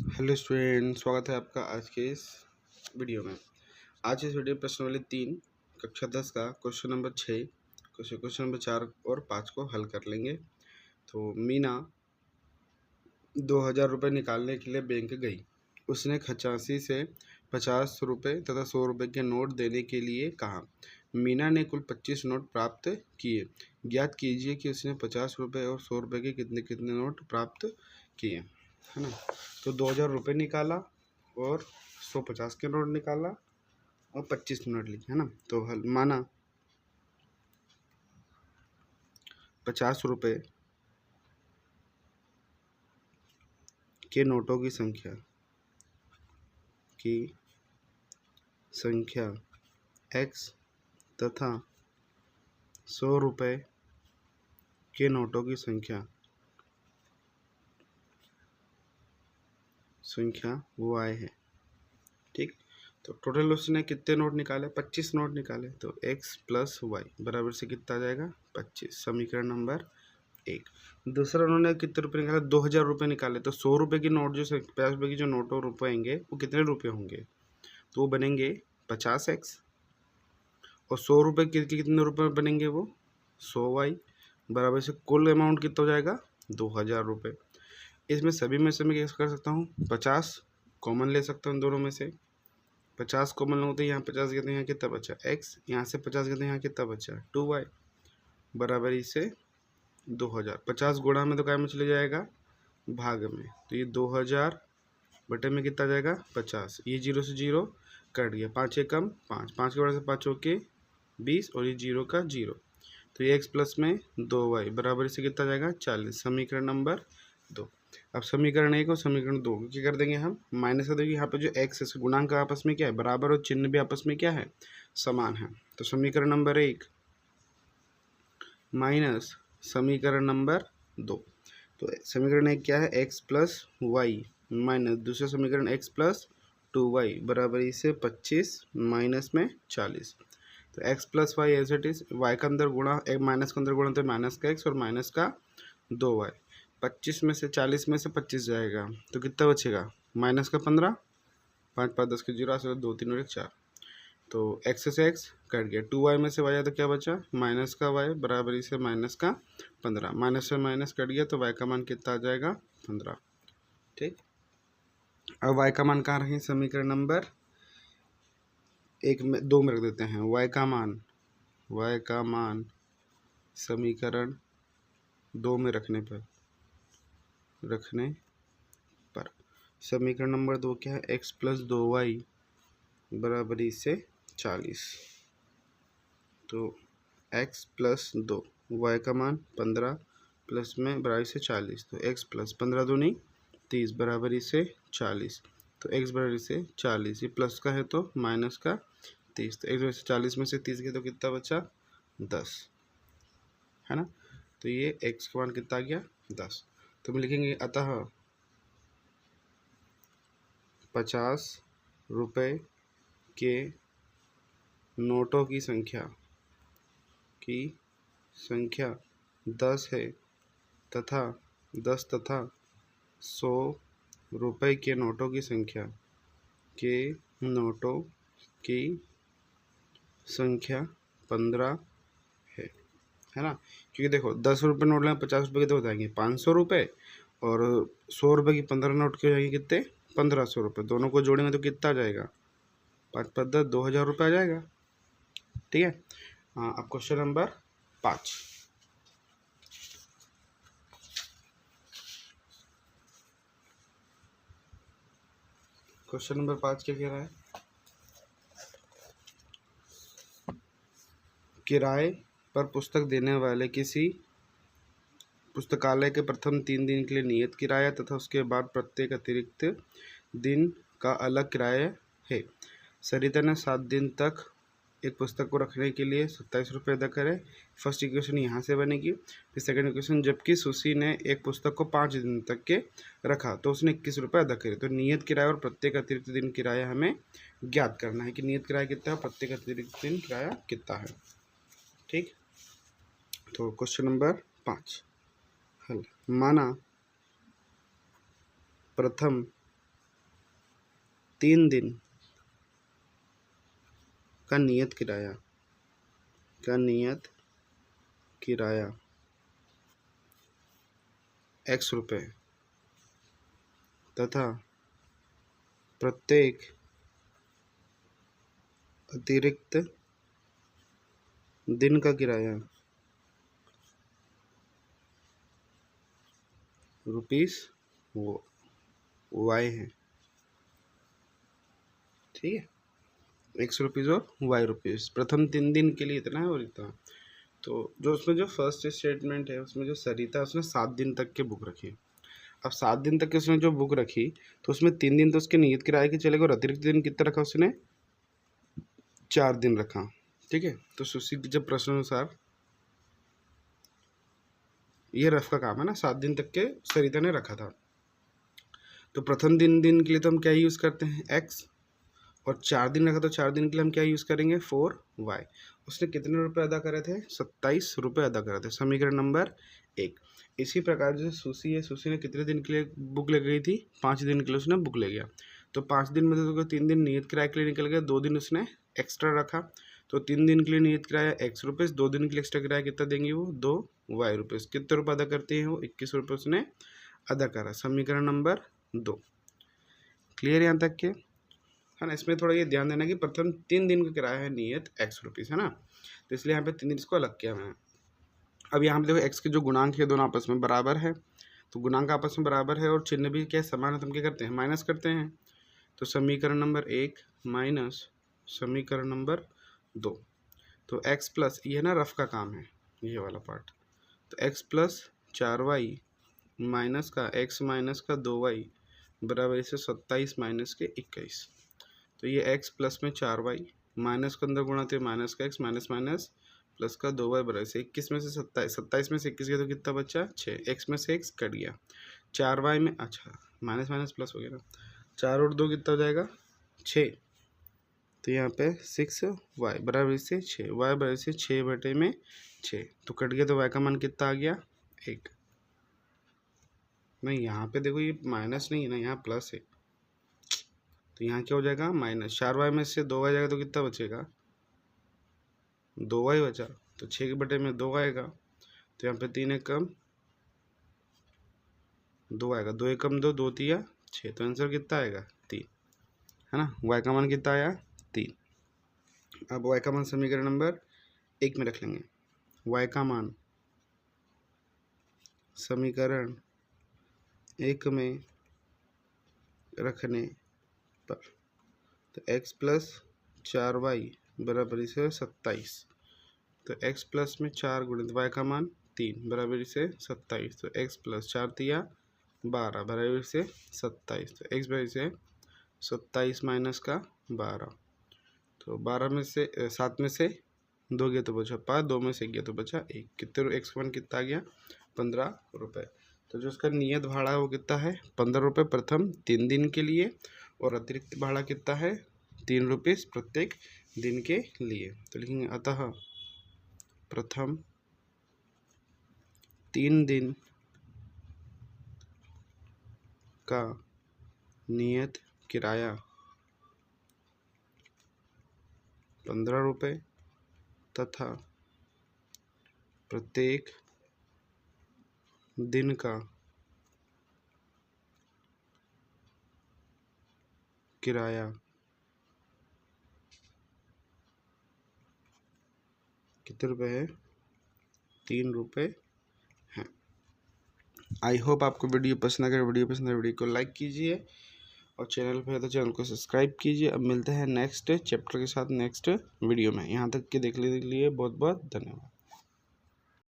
Hello student, स्वागत है आपका आज के इस वीडियो में। आज इस वीडियो प्रश्नावली 3 कक्षा 10 का क्वेश्चन नंबर 6, क्वेश्चन नंबर 4 और 5 को हल कर लेंगे। तो मीना 2000 रुपये निकालने के लिए बैंक गई। उसने खचासी से 50 रुपये तथा 100 रुपये के नोट देने के लिए कहा। मीना ने कुल 25 नोट प्राप्त किए। ज्ञात कीजिए कि उसने 50 रुपये और 100 रुपये के कितने कितने नोट प्राप्त किए, है ना। तो 2000 रुपये निकाला और 150 के नोट निकाला और 25 मिनट लिखे, है ना। तो हल माना 50 रुपये के नोटों की संख्या x तथा 100 रुपये के नोटों की संख्या y है। ठीक, तो टोटल उसने कितने नोट निकाले? 25 नोट निकाले। तो x प्लस वाई बराबर से कितना आ जाएगा? 25। समीकरण नंबर 1। दूसरा उन्होंने कितने रुपये निकाले? 2000 रुपये निकाले। तो 100 रुपये की नोट, जो 50 रुपये की जो नोट और रुपये आएंगे वो कितने रुपये होंगे? तो वो बनेंगे 50x। और 100 रुपये के कितने रुपये बनेंगे? वो 100y बराबर से कुल अमाउंट कितना हो जाएगा? 2000 रुपये। इसमें सभी में से मैं क्या कर सकता हूँ? 50 कॉमन ले सकता हूँ दोनों में से। 50 कॉमन लो तो यहाँ 50 गए तो यहाँ कितना बचा? x। यहाँ से 50 गए तो यहाँ कितना बचा? 2y बराबर से 2000। 50 गुणा में तो क्या में चले जाएगा? भाग में। तो ये 2000 बटे में कितना जाएगा? 50। ये 0 से 0 कट गया। 5 एक कम 5, 5 के बड़े से 5 होके 20 और ये 0 का 0। तो ये x प्लस में 2y बराबर से कितना जाएगा? 40। समीकरण नंबर 2। अब समीकरण 1 और समीकरण 2 क्या कर देंगे हम? माइनस कर देंगे। यहाँ पे जो x है गुणांक आपस में क्या है? बराबर, और चिन्ह भी आपस में क्या है? समान है। तो समीकरण नंबर 1 माइनस समीकरण नंबर 2। तो समीकरण 1 क्या है? x प्लस वाई माइनस दूसरा समीकरण x प्लस 2y बराबर से 25 माइनस में 40। तो x plus y as it is, y का अंदर गुणा, एक माइनस का अंदर गुणा तो माइनस का x और माइनस का 2y। 25 में से 40 में से 25 जाएगा तो कितना बचेगा? माइनस का 15, 5 5 10 के 0 से 2 3 और 1 4। तो x से x कट गया। 2y में से y आया तो क्या बचा? माइनस का y बराबर से माइनस का 15। माइनस से माइनस कट गया तो y का मान कितना आ जाएगा? 15। ठीक, अब y का मान कहाँ रखें? समीकरण नंबर 1 में 2 में रख देते हैं। y का मान समीकरण 2 में रखने पर समीकरण नंबर 2 क्या है? x प्लस 2y बराबर से 40। तो x प्लस 2, y का मान 15 प्लस में बराबर से 40। तो x प्लस 15 दूनी 30 बराबर से 40। तो x बराबर से 40, ये प्लस का है तो माइनस का 30। तो x बराबर से 40 में से 30 गया तो कितना बचा? 10, है ना। तो ये x का मान कितना आ गया? 10। तो हम लिखेंगे अतः 50 रुपये के नोटों की संख्या 10 है तथा 10 तथा 100 रुपये के नोटों की संख्या 15 है ना। क्योंकि देखो 10 रुपये नोट लें 50 रुपये के तो हो जाएंगे 500 रुपये, और 100 रुपये की 15 नोट के हो जाएंगे कितने? 1500 रुपये। दोनों को जोड़ेंगे तो कितना आ जाएगा? 5 5 10 2000 रुपये आ जाएगा। ठीक है। अब क्वेश्चन नंबर 5। क्वेश्चन नंबर 5 क्या कह रहा है? किराए पर पुस्तक देने वाले किसी पुस्तकालय के प्रथम 3 दिन के लिए नियत किराया तथा उसके बाद प्रत्येक अतिरिक्त दिन का अलग किराया है। सरिता ने 7 दिन तक एक पुस्तक को रखने के लिए 27 रुपये अदा करे। फर्स्ट इक्वेशन यहाँ से बनेगी। फिर सेकंड इक्वेशन, जबकि सुशी ने एक पुस्तक को 5 दिन तक के रखा तो उसने 21 रुपये अदा करे। तो नियत किराया और प्रत्येक अतिरिक्त दिन किराया हमें ज्ञात करना है कि नियत किराया कितना है, प्रत्येक अतिरिक्त दिन किराया कितना है। ठीक, तो क्वेश्चन नंबर 5 हल। माना प्रथम 3 दिन का नियत किराया x रुपये तथा प्रत्येक अतिरिक्त दिन का किराया ₹y है। ठीक है, ₹x और ₹y। प्रथम 3 दिन के लिए इतना है और इतना। तो जो उसमें जो फर्स्ट स्टेटमेंट है उसमें जो सरिता उसने 7 दिन तक के बुक रखी। अब 7 दिन तक की उसने जो बुक रखी तो उसमें 3 दिन तो उसके नियत किराए के चलेगा और अतिरिक्त दिन कितना रखा उसने? 4 दिन रखा। ठीक है, तो सुशी के जब प्रश्न अनुसार ये रफ का काम है ना, 7 दिन तक के सरिता ने रखा था। तो प्रथम दिन के लिए तो हम क्या यूज़ करते हैं? x, और 4 दिन रखा तो 4 दिन के लिए हम क्या यूज़ करेंगे? 4y। उसने कितने रुपए अदा करे थे? 27 रुपये अदा करे थे। समीकरण नंबर 1। इसी प्रकार जैसे सुशी है, सुशी ने कितने दिन के लिए बुक ले गई थी? 5 दिन के लिए उसने बुक ले गया। तो 5 दिन में तो 3 दिन नियत किराए के लिए निकल गया, 2 दिन उसने एक्स्ट्रा रखा। तो 3 दिन के लिए नियत किराया x रुपये, 2 दिन के लिए एक्स्ट्रा किराया कितना देंगे? वो 2y रुपये। कितने रुपये अदा करते हैं? वो 21 रुपये उसने अदा करा। समीकरण नंबर 2। क्लियर यहाँ तक के? है ना। इसमें थोड़ा ये ध्यान देना कि प्रथम 3 दिन का किराया है नियत ₹x, है ना। तो इसलिए यहाँ पे 3 दिन इसको अलग किया मैंने। अब यहाँ पे देखो x के जो गुणांक है दोनों आपस में बराबर है, तो गुणांक आपस में बराबर है और चिन्ह भी क्या समान है, तो हम क्या करते हैं? माइनस करते हैं। तो समीकरण नंबर 1 माइनस समीकरण नंबर 2। तो x प्लस, ये ना रफ का काम है ये वाला पार्ट, तो x प्लस 4y माइनस का x माइनस का 2y बराबर इसे 27 माइनस के 21। तो ये x प्लस में 4y माइनस के अंदर गुणा, तो माइनस का x माइनस माइनस प्लस का 2y बराबर से 21 में से 27 में से 21 गया तो कितना बचा? 6। x में से x कट गया, 4y में, अच्छा माइनस माइनस प्लस हो गया ना, 4 और 2 कितना हो जाएगा? 6। तो यहाँ पे 6y बराबर से 6, y बराबर से 6/6, तो कट गया, तो y का मान कितना आ गया? 1। नहीं, यहाँ पे देखो ये माइनस नहीं है ना, यहाँ प्लस है, तो यहाँ क्या हो जाएगा? माइनस। 4y में से 2y जाएगा तो कितना बचेगा? 2y बचा, तो 6/2 आएगा, तो यहाँ पे 3 एक कम 2 आएगा, 2 एक कम 2, 2 तिया 6, तो आंसर कितना आएगा? 3, है ना। y का मान कितना आया? 3। अब y का मान समीकरण नंबर 1 में रख लेंगे। y का मान समीकरण 1 में रखने पर, तो x प्लस 4y बराबर से 27, तो x प्लस में 4 गुणित y का मान 3 बराबर से 27, तो x प्लस 4 तिया 12 बराबर से 27, तो x बराबर से 27 माइनस का 12, तो 12 में से 7 में से 2 गया तो बचा 5, 2 में से गया तो बचा 1। कितने x का मान कितना आ गया? 15 रुपये। तो जो उसका नियत भाड़ा है वो कितना है? 15 रुपये प्रथम 3 दिन के लिए, और अतिरिक्त भाड़ा कितना है? 3 रुपये प्रत्येक दिन के लिए। तो लिखेंगे अतः प्रथम 3 दिन का नियत किराया 15 रुपये तथा प्रत्येक दिन का किराया कितने रुपये है? 3 रुपये है। आई होप आपको वीडियो पसंद आएगा। वीडियो पसंद है वीडियो को लाइक कीजिए, और चैनल पर है तो चैनल को सब्सक्राइब कीजिए। अब मिलते हैं नेक्स्ट चैप्टर के साथ नेक्स्ट वीडियो में। यहाँ तक के देखने के लिए बहुत बहुत धन्यवाद।